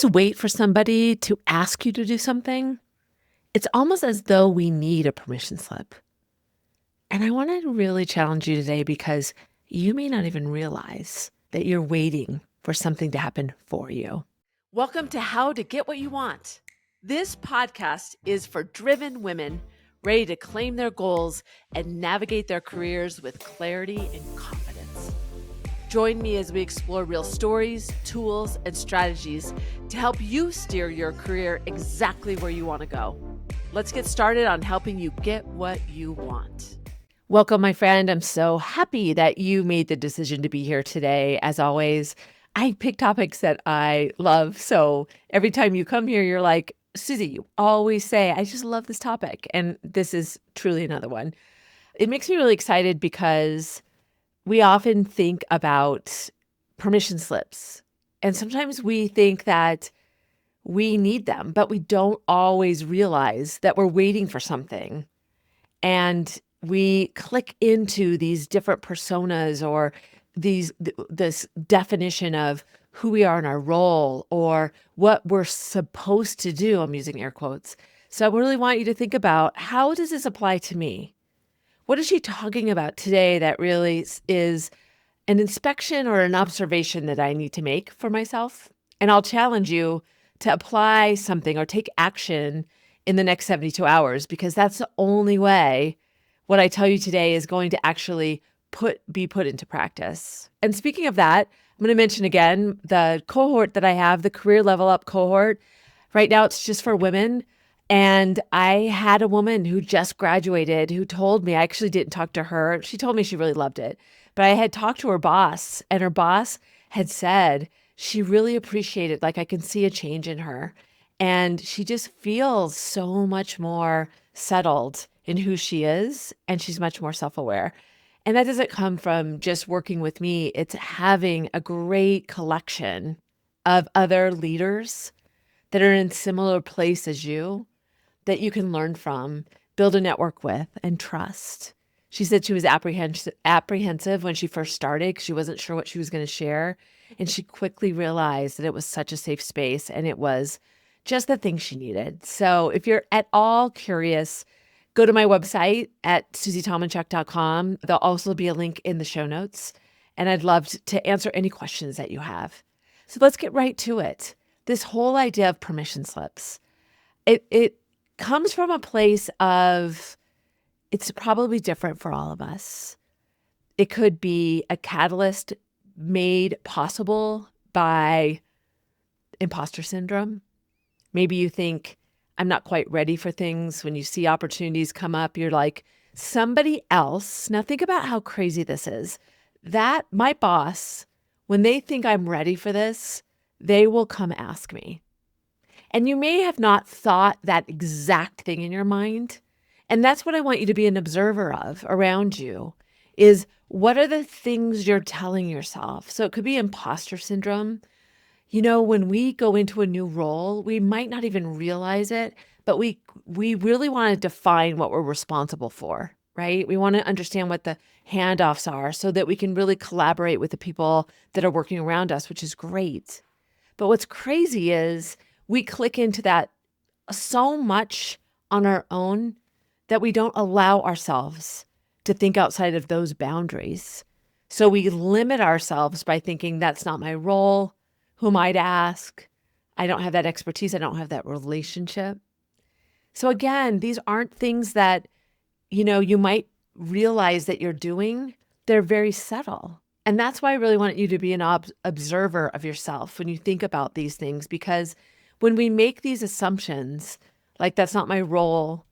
always wait for somebody to ask you to do something? It's almost as though we need a permission slip. And I want to really challenge you today because you may not even realize that you're waiting for something to happen for you. Welcome to How to Get What You Want. This podcast is for driven women ready to claim their goals and navigate their careers with clarity and confidence. Join me as we explore real stories, tools, and strategies to help you steer your career exactly where you want to go. Let's get started on helping you get what you want. Welcome, my friend. I'm so happy that you made the decision to be here today. As always, I pick topics that I love. So every time you come here, you're like, Susie, you always say, I just love this topic. And this is truly another one. It makes me really excited because we often think about permission slips. And sometimes we think that we need them, but we don't always realize that we're waiting for something. And we click into these different personas or this definition of who we are in our role or what we're supposed to do. I'm using air quotes. So I really want you to think about, how does this apply to me? What is she talking about today that really is an inspection or an observation that I need to make for myself? And I'll challenge you to apply something or take action in the next 72 hours, because that's the only way what I tell you today is going to actually be put into practice. And speaking of that, I'm going to mention again the cohort that I have, the Career Level Up cohort. Right now, it's just for women. And I had a woman who just graduated who told me, I actually didn't talk to her. She told me she really loved it. But I had talked to her boss, and her boss had said she really appreciated, like, I can see a change in her. And she just feels so much more settled in who she is, and she's much more self-aware. And that doesn't come from just working with me. It's having a great collection of other leaders that are in similar place as you, that you can learn from, build a network with, and trust. She said she was apprehensive when she first started because she wasn't sure what she was going to share. And she quickly realized that it was such a safe space and it was just the thing she needed. So if you're at all curious, go to my website at susietomanchuk.com. There'll also be a link in the show notes. And I'd love to answer any questions that you have. So let's get right to it. This whole idea of permission slips, it comes from a place of, it's probably different for all of us. It could be a catalyst made possible by imposter syndrome. Maybe you think, I'm not quite ready for things. When you see opportunities come up, you're like, somebody else. Now think about how crazy this is. That my boss, when they think I'm ready for this, they will come ask me. And you may have not thought that exact thing in your mind. And that's what I want you to be an observer of around you, is what are the things you're telling yourself? So it could be imposter syndrome. You know, when we go into a new role, we might not even realize it, but we really want to define what we're responsible for, right? We want to understand what the handoffs are so that we can really collaborate with the people that are working around us, which is great. But what's crazy is we click into that so much on our own that we don't allow ourselves to think outside of those boundaries. So we limit ourselves by thinking that's not my role. Who am I to ask? I don't have that expertise. I don't have that relationship. So again, these aren't things that, you might realize that you're doing. They're very subtle. And that's why I really want you to be an observer of yourself when you think about these things, because when we make these assumptions, like that's not my role,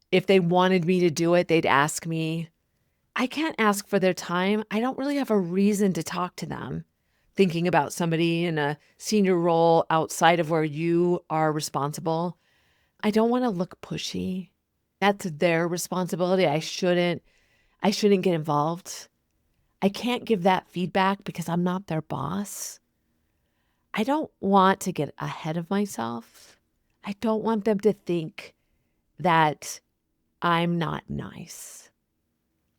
if they wanted me to do it, they'd ask me. I can't ask for their time. I don't really have a reason to talk to them. Thinking about somebody in a senior role outside of where you are responsible, I don't want to look pushy. That's their responsibility. I shouldn't get involved. I can't give that feedback because I'm not their boss. I don't want to get ahead of myself. I don't want them to think that I'm not nice.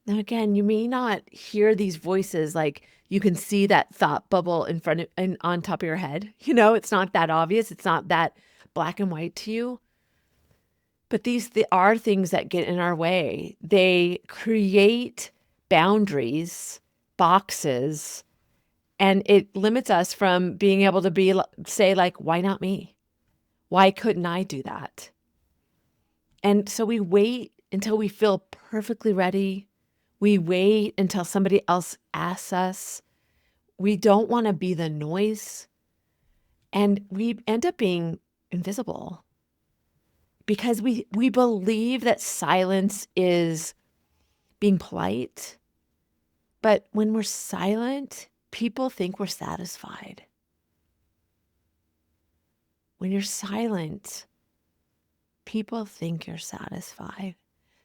Now, again, you may not hear these voices like you can see that thought bubble in front of and on top of your head. It's not that obvious. It's not that black and white to you. But they are things that get in our way. They create boundaries, boxes, and it limits us from being able to say like, why not me? Why couldn't I do that? And so we wait until we feel perfectly ready. We wait until somebody else asks us. We don't want to be the noise. And we end up being invisible because we believe that silence is being polite. But when we're silent, people think we're satisfied. When you're silent, people think you're satisfied.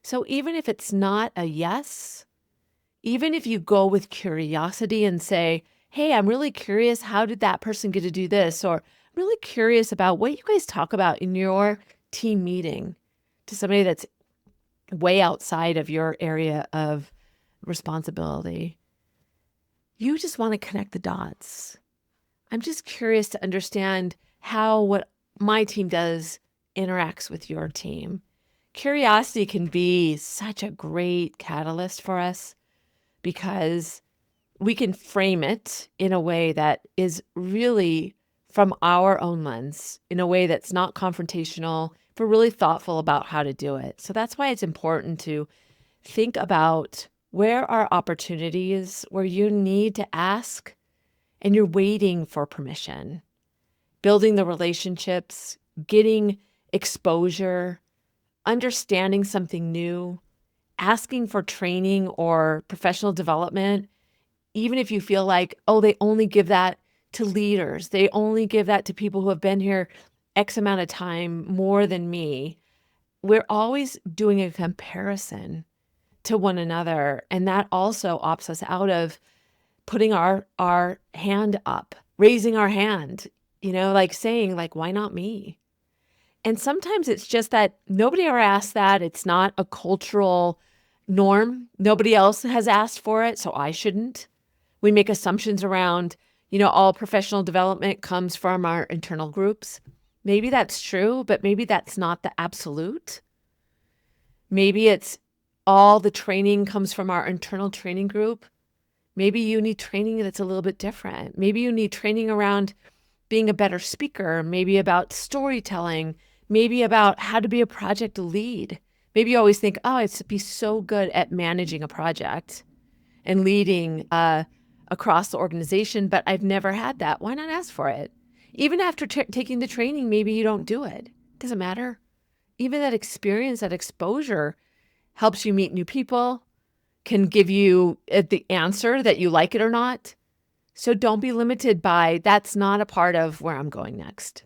So even if it's not a yes, even if you go with curiosity and say, hey, I'm really curious, how did that person get to do this? Or I'm really curious about what you guys talk about in your team meeting, to somebody that's way outside of your area of responsibility. You just want to connect the dots. I'm just curious to understand how what my team does interacts with your team. Curiosity can be such a great catalyst for us because we can frame it in a way that is really from our own lens, in a way that's not confrontational, if we're really thoughtful about how to do it. So that's why it's important to think about where are opportunities where you need to ask and you're waiting for permission, building the relationships, getting exposure, understanding something new, asking for training or professional development, even if you feel like, oh, they only give that to leaders. They only give that to people who have been here X amount of time more than me. We're always doing a comparison to one another. And that also opts us out of putting our hand up, raising our hand, like saying like, why not me? And sometimes it's just that nobody ever asked that. It's not a cultural norm. Nobody else has asked for it, so I shouldn't. We make assumptions around, all professional development comes from our internal groups. Maybe that's true, but maybe that's not the absolute. Maybe it's all the training comes from our internal training group. Maybe you need training that's a little bit different. Maybe you need training around being a better speaker, maybe about storytelling, maybe about how to be a project lead. Maybe you always think, oh, I'd be so good at managing a project and leading across the organization, but I've never had that. Why not ask for it? Even after taking the training, maybe you don't do it. Doesn't matter. Even that experience, that exposure helps you meet new people, can give you the answer that you like it or not. So don't be limited by that's not a part of where I'm going next.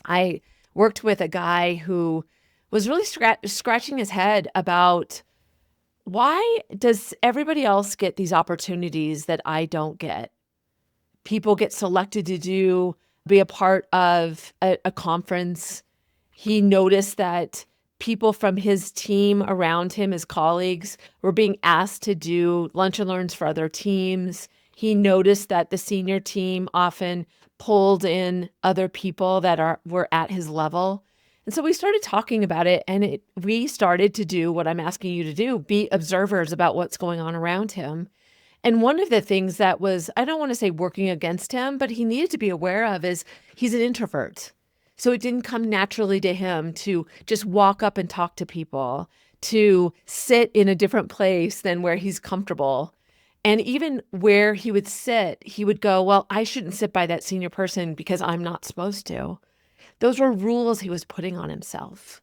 I worked with a guy who was really scratching his head about why does everybody else get these opportunities that I don't get? People get selected to be a part of a conference. He noticed that people from his team around him, his colleagues, were being asked to do lunch and learns for other teams. He noticed that the senior team often pulled in other people that were at his level. And so we started talking about it, and we started to do what I'm asking you to do, be observers about what's going on around him. And one of the things that was, I don't want to say working against him, but he needed to be aware of is he's an introvert. So it didn't come naturally to him to just walk up and talk to people, to sit in a different place than where he's comfortable. And even where he would sit, he would go, well, I shouldn't sit by that senior person because I'm not supposed to. Those were rules he was putting on himself.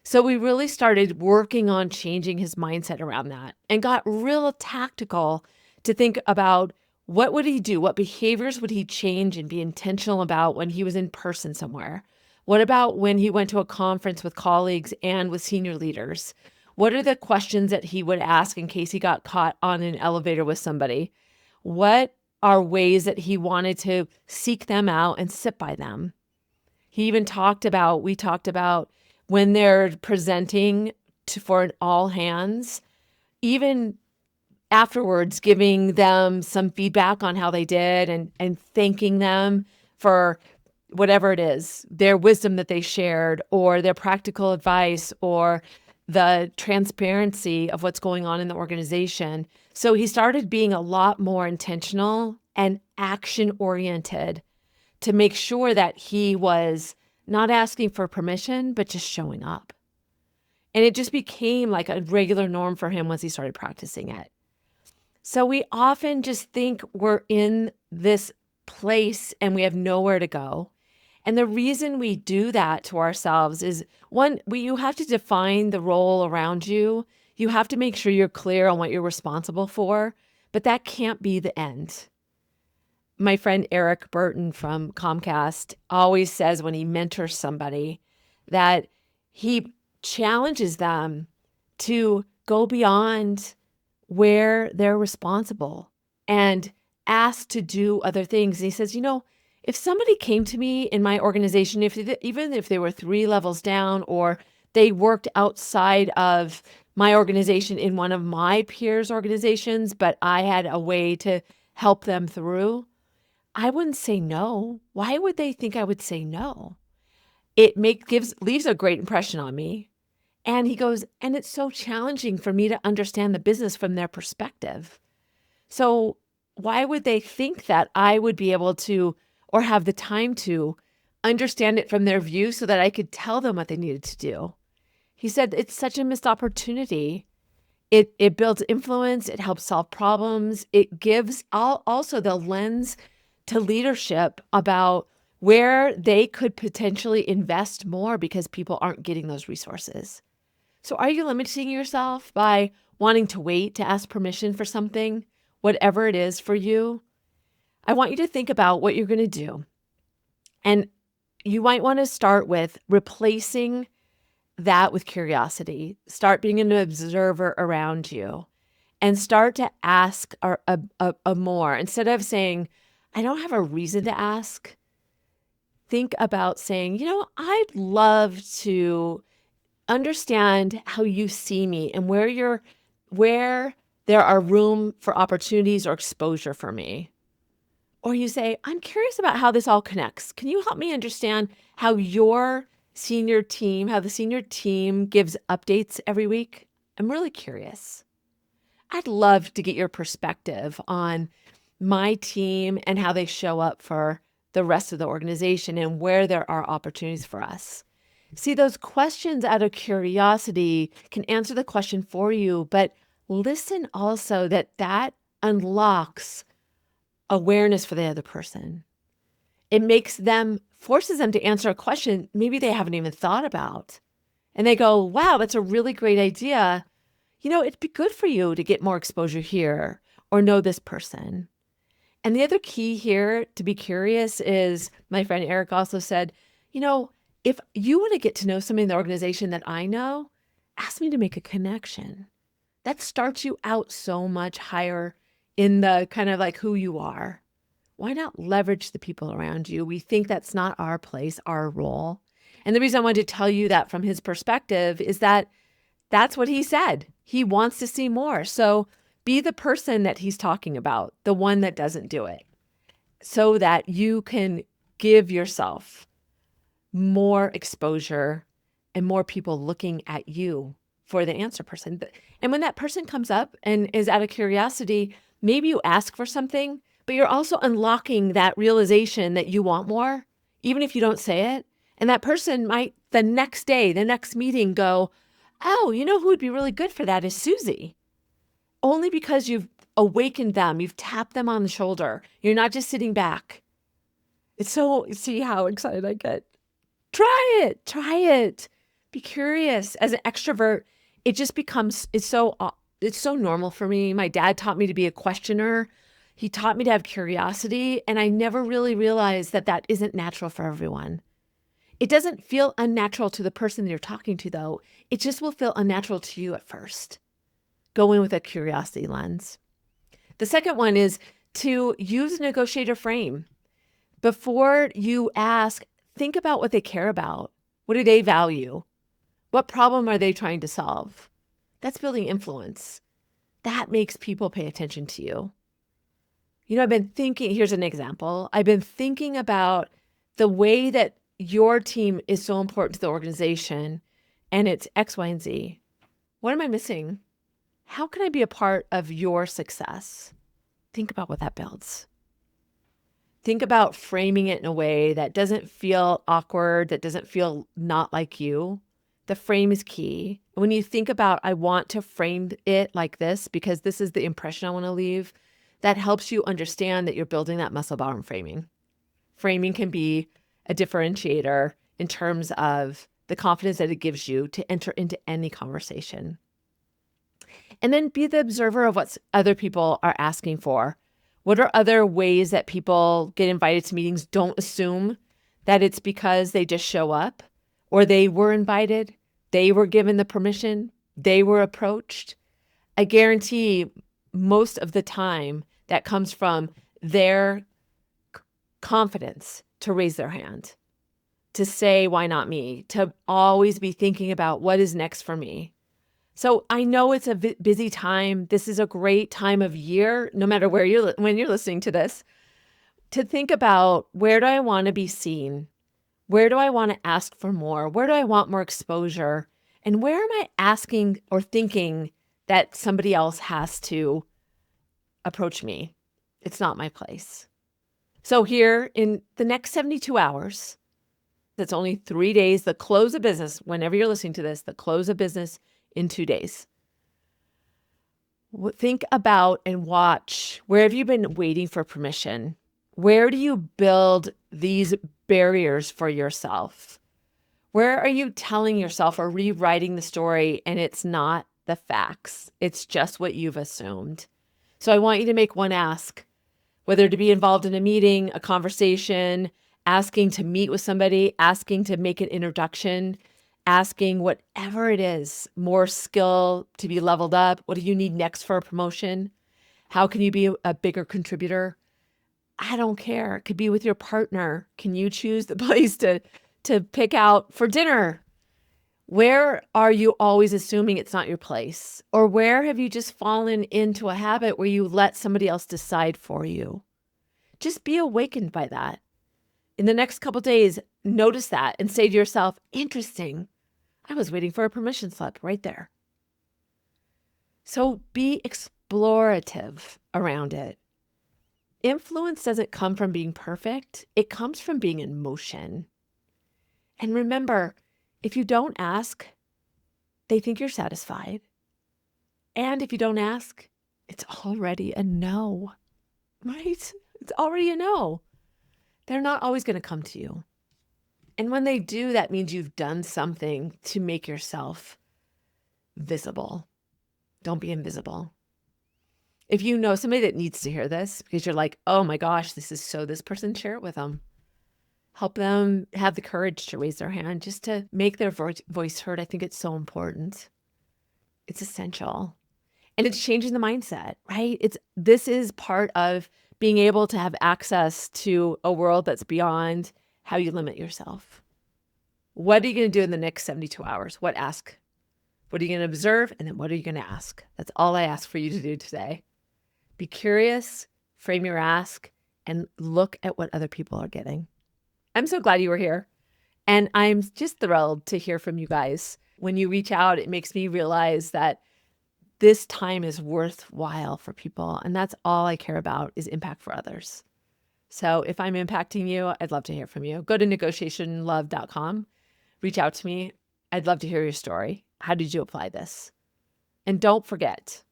So we really started working on changing his mindset around that and got real tactical to think about what would he do? What behaviors would he change and be intentional about when he was in person somewhere? What about when he went to a conference with colleagues and with senior leaders? What are the questions that he would ask in case he got caught on an elevator with somebody? What are ways that he wanted to seek them out and sit by them? We talked about when they're presenting for an all hands, even afterwards giving them some feedback on how they did and thanking them for whatever it is, their wisdom that they shared or their practical advice or the transparency of what's going on in the organization. So he started being a lot more intentional and action oriented to make sure that he was not asking for permission, but just showing up. And it just became like a regular norm for him once he started practicing it. So we often just think we're in this place and we have nowhere to go. And the reason we do that to ourselves is one, you have to define the role around you. You have to make sure you're clear on what you're responsible for, but that can't be the end. My friend Eric Burton from Comcast always says when he mentors somebody that he challenges them to go beyond where they're responsible and asked to do other things. And he says, if somebody came to me in my organization, even if they were 3 levels down or they worked outside of my organization in one of my peers' organizations, but I had a way to help them through, I wouldn't say no. Why would they think I would say no? It leaves a great impression on me. And he goes, and it's so challenging for me to understand the business from their perspective. So why would they think that I would be able to or have the time to understand it from their view so that I could tell them what they needed to do? He said, it's such a missed opportunity. It builds influence. It helps solve problems. It gives also the lens to leadership about where they could potentially invest more because people aren't getting those resources. So are you limiting yourself by wanting to wait to ask permission for something, whatever it is for you? I want you to think about what you're going to do. And you might want to start with replacing that with curiosity. Start being an observer around you and start to ask a more. Instead of saying, I don't have a reason to ask, think about saying, I'd love to understand how you see me and where there are room for opportunities or exposure for me. Or you say, I'm curious about how this all connects. Can you help me understand how the senior team gives updates every week? I'm really curious. I'd love to get your perspective on my team and how they show up for the rest of the organization and where there are opportunities for us. See, those questions out of curiosity can answer the question for you, but listen also that unlocks awareness for the other person. It forces them to answer a question maybe they haven't even thought about. And they go, wow, that's a really great idea. It'd be good for you to get more exposure here or know this person. And the other key here to be curious is, my friend Eric also said, if you want to get to know somebody in the organization that I know, ask me to make a connection. That starts you out so much higher in the kind of like who you are. Why not leverage the people around you? We think that's not our place, our role. And the reason I wanted to tell you that from his perspective is that that's what he said. He wants to see more. So be the person that he's talking about, the one that doesn't do it, so that you can give yourself more exposure and more people looking at you for the answer person. And when that person comes up and is out of curiosity, maybe you ask for something, but you're also unlocking that realization that you want more, even if you don't say it. And that person might the next day, the next meeting go, oh, who would be really good for that is Susie. Only because you've awakened them, you've tapped them on the shoulder. You're not just sitting back. See how excited I get. Try it. Be curious. As an extrovert, it just becomes, it's so normal for me. My dad taught me to be a questioner. He taught me to have curiosity. And I never really realized that isn't natural for everyone. It doesn't feel unnatural to the person you're talking to, though. It just will feel unnatural to you at first. Go in with a curiosity lens. The second one is to use a negotiator frame. Before you ask, think about what they care about. What do they value? What problem are they trying to solve? That's building influence. that makes people pay attention to you. I've been thinking, here's an example. I've been thinking about the way that your team is so important to the organization, and it's X, Y, and Z. What am I missing? How can I be a part of your success? Think about what that builds. Think about framing it in a way that doesn't feel awkward, that doesn't feel not like you. The frame is key. When you think about, I want to frame it like this because this is the impression I want to leave, that helps you understand that you're building that muscle power in framing. Framing can be a differentiator in terms of the confidence that it gives you to enter into any conversation. And then be the observer of what other people are asking for. What are other ways that people get invited to meetings? Don't assume that it's because they just show up or they were invited, they were given the permission, they were approached. I guarantee most of the time that comes from their confidence to raise their hand, to say, why not me? To always be thinking about what is next for me. So I know it's a busy time. This is a great time of year, no matter when you're listening to this, to think about, where do I want to be seen? Where do I want to ask for more? Where do I want more exposure? And where am I asking or thinking that somebody else has to approach me? It's not my place. So here in the next 72 hours, that's only 3 days, the close of business, whenever you're listening to this, the close of business in 2 days. Think about and watch, where have you been waiting for permission? Where do you build these barriers for yourself? Where are you telling yourself or rewriting the story and it's not the facts? It's just what you've assumed. So I want you to make one ask, whether to be involved in a meeting, a conversation, asking to meet with somebody, asking to make an introduction, asking whatever it is, more skill to be leveled up. What do you need next for a promotion? How can you be a bigger contributor? I don't care. It could be with your partner. Can you choose the place to pick out for dinner? Where are you always assuming it's not your place? Or where have you just fallen into a habit where you let somebody else decide for you? Just be awakened by that. In the next couple of days, notice that and say to yourself, interesting. I was waiting for a permission slip right there. So be explorative around it. Influence doesn't come from being perfect. It comes from being in motion. And remember, if you don't ask, they think you're satisfied. And if you don't ask, it's already a no, right? It's already a no. They're not always going to come to you. And when they do, that means you've done something to make yourself visible. Don't be invisible. If you know somebody that needs to hear this because you're like, oh my gosh, this person, share it with them. Help them have the courage to raise their hand just to make their voice heard. I think it's so important. It's essential. And it's changing the mindset, right? This is part of being able to have access to a world that's beyond how you limit yourself. What are you going to do in the next 72 hours? What ask? What are you going to observe? And then what are you going to ask? That's all I ask for you to do today. Be curious, frame your ask, and look at what other people are getting. I'm so glad you were here. And I'm just thrilled to hear from you guys. When you reach out, it makes me realize that this time is worthwhile for people. And that's all I care about is impact for others. So if I'm impacting you, I'd love to hear from you. Go to negotiationlove.com. Reach out to me. I'd love to hear your story. How did you apply this? And don't forget,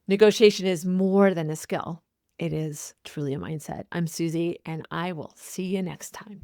negotiation is more than a skill. It is truly a mindset. I'm Susie, and I will see you next time.